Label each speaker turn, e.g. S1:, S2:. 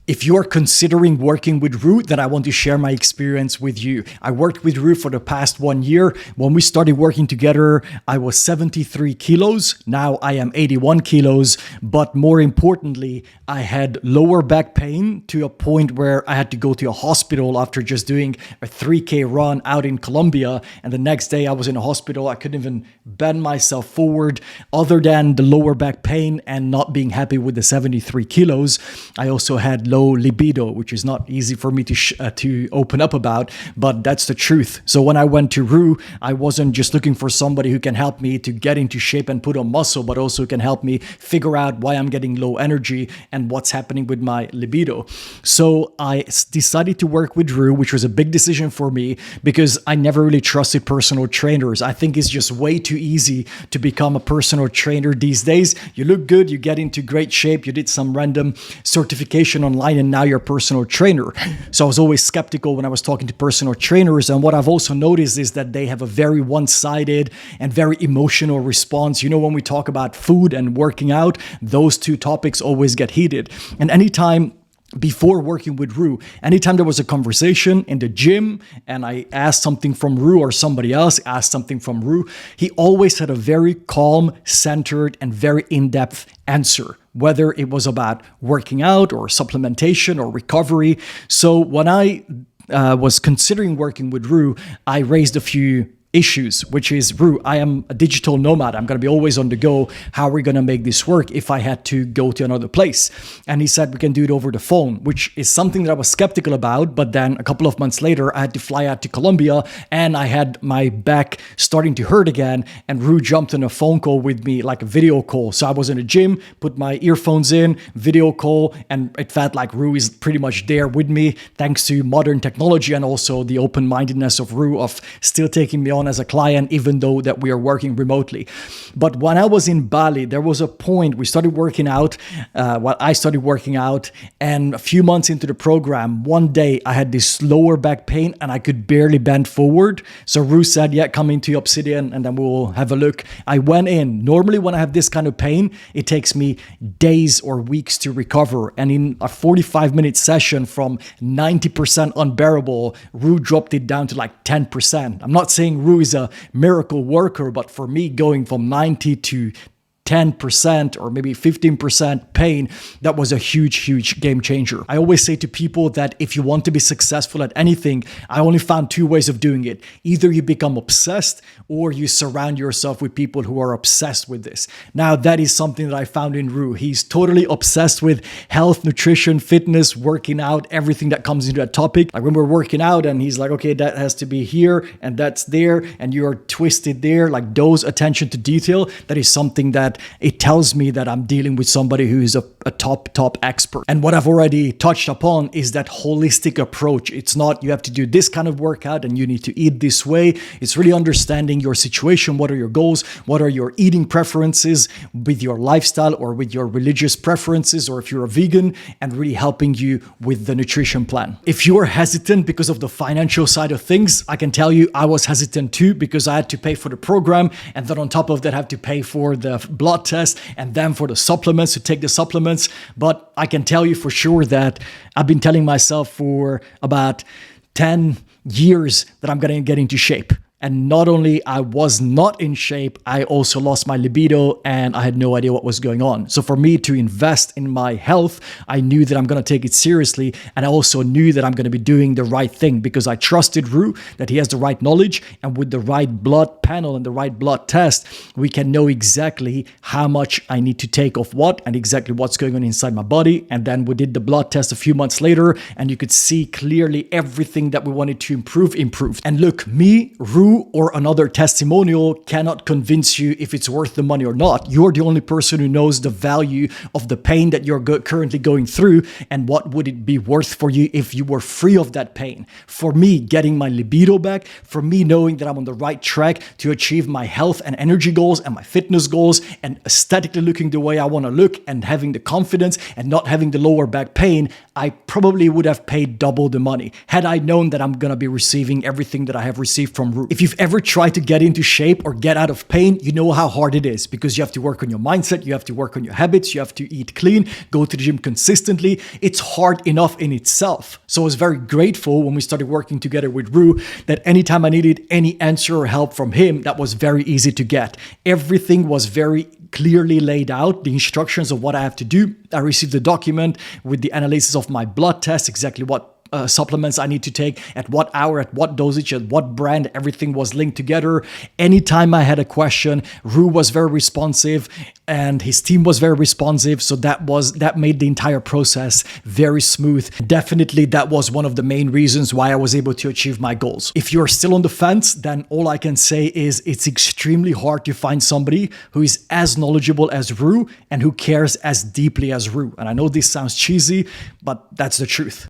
S1: If you're considering working with Ru, then I want to share my experience with you. I worked with Ru for the past 1 year. When we started working together, I was 73 kilos. Now I am 81 kilos. But more importantly, I had lower back pain to a point where I had to go to a hospital after just doing a 3K run out in Colombia. And the next day I was in a hospital. I couldn't even bend myself forward. Other than the lower back pain and not being happy with the 73 kilos, I also had low libido, which is not easy for me to open up about, but that's the truth. So when I went to Ru, I wasn't just looking for somebody who can help me to get into shape and put on muscle, but also can help me figure out why I'm getting low energy and what's happening with my libido. So I decided to work with Ru, which was a big decision for me because I never really trusted personal trainers. I think it's just way too easy to become a personal trainer these days. You look good, you get into great shape, you did some random certification online, and now you're a personal trainer. So I was always skeptical when I was talking to personal trainers. And what I've also noticed is that they have a very one-sided and very emotional response. You know, when we talk about food and working out, those two topics always get heated. And anytime before working with Ru, anytime there was a conversation in the gym and I asked something from Ru or somebody else asked something from Ru, he always had a very calm, centered, and very in-depth answer, whether it was about working out or supplementation or recovery. So when I was considering working with Ru, I raised a few issues, which is, Ru, I am a digital nomad. I'm going to be always on the go. How are we going to make this work if I had to go to another place? And he said, we can do it over the phone, which is something that I was skeptical about. But then a couple of months later, I had to fly out to Colombia and I had my back starting to hurt again. And Ru jumped on a phone call with me, like a video call. So I was in the gym, put my earphones in, video call, and it felt like Ru is pretty much there with me, thanks to modern technology and also the open-mindedness of Ru of still taking me on as a client, even though that we are working remotely. But when I was in Bali, there was a point we started working out. I started working out, and a few months into the program, one day I had this lower back pain and I could barely bend forward. So Ru said, yeah, come into Obsidian and then we'll have a look. I went in. Normally when I have this kind of pain, it takes me days or weeks to recover. And in a 45-minute session from 90% unbearable, Ru dropped it down to like 10%. I'm not saying Ru is a miracle worker, but for me, going from 90 to 10% or maybe 15% pain, that was a huge game changer. I always say to people that if you want to be successful at anything, I only found two ways of doing it. Either you become obsessed or you surround yourself with people who are obsessed with this. Now, that is something that I found in Ru. He's totally obsessed with health, nutrition, fitness, working out, everything that comes into that topic. Like when we're working out and he's like, okay, that has to be here and that's there and you're twisted there, like those attention to detail, that is something that it tells me that I'm dealing with somebody who is a top expert. And what I've already touched upon is that holistic approach. It's not you have to do this kind of workout and you need to eat this way. It's really understanding your situation. What are your goals? What are your eating preferences with your lifestyle or with your religious preferences, or if you're a vegan, and really helping you with the nutrition plan. If you are hesitant because of the financial side of things, I can tell you I was hesitant too, because I had to pay for the program and then on top of that have to pay for the blood test and then for the supplements, to take the supplements. But I can tell you for sure that I've been telling myself for about 10 years that I'm going to get into shape. And not only I was not in shape, I also lost my libido and I had no idea what was going on. So for me to invest in my health, I knew that I'm going to take it seriously. And I also knew that I'm going to be doing the right thing because I trusted Ru, that he has the right knowledge. And with the right blood panel and the right blood test, we can know exactly how much I need to take of what and exactly what's going on inside my body. And then we did the blood test a few months later and you could see clearly everything that we wanted to improve improved. And look, me, Ru, or another testimonial cannot convince you if it's worth the money or not. You're the only person who knows the value of the pain that you're currently going through and what would it be worth for you if you were free of that pain. For me, getting my libido back, for me knowing that I'm on the right track to achieve my health and energy goals and my fitness goals and aesthetically looking the way I want to look and having the confidence and not having the lower back pain, I probably would have paid double the money had I known that I'm gonna be receiving everything that I have received from Ru. If you've ever tried to get into shape or get out of pain, you know how hard it is, because you have to work on your mindset, you have to work on your habits, you have to eat clean, go to the gym consistently. It's hard enough in itself. So I was very grateful when we started working together with Ru that anytime I needed any answer or help from him, that was very easy to get. Everything was very clearly laid out, the instructions of what I have to do. I received a document with the analysis of my blood test, exactly what supplements I need to take, at what hour, at what dosage, at what brand. Everything was linked together. Anytime I had a question, Ru was very responsive and his team was very responsive. So that made the entire process very smooth. Definitely that was one of the main reasons why I was able to achieve my goals. If you're still on the fence, then all I can say is it's extremely hard to find somebody who is as knowledgeable as Ru and who cares as deeply as Ru. And I know this sounds cheesy, but that's the truth.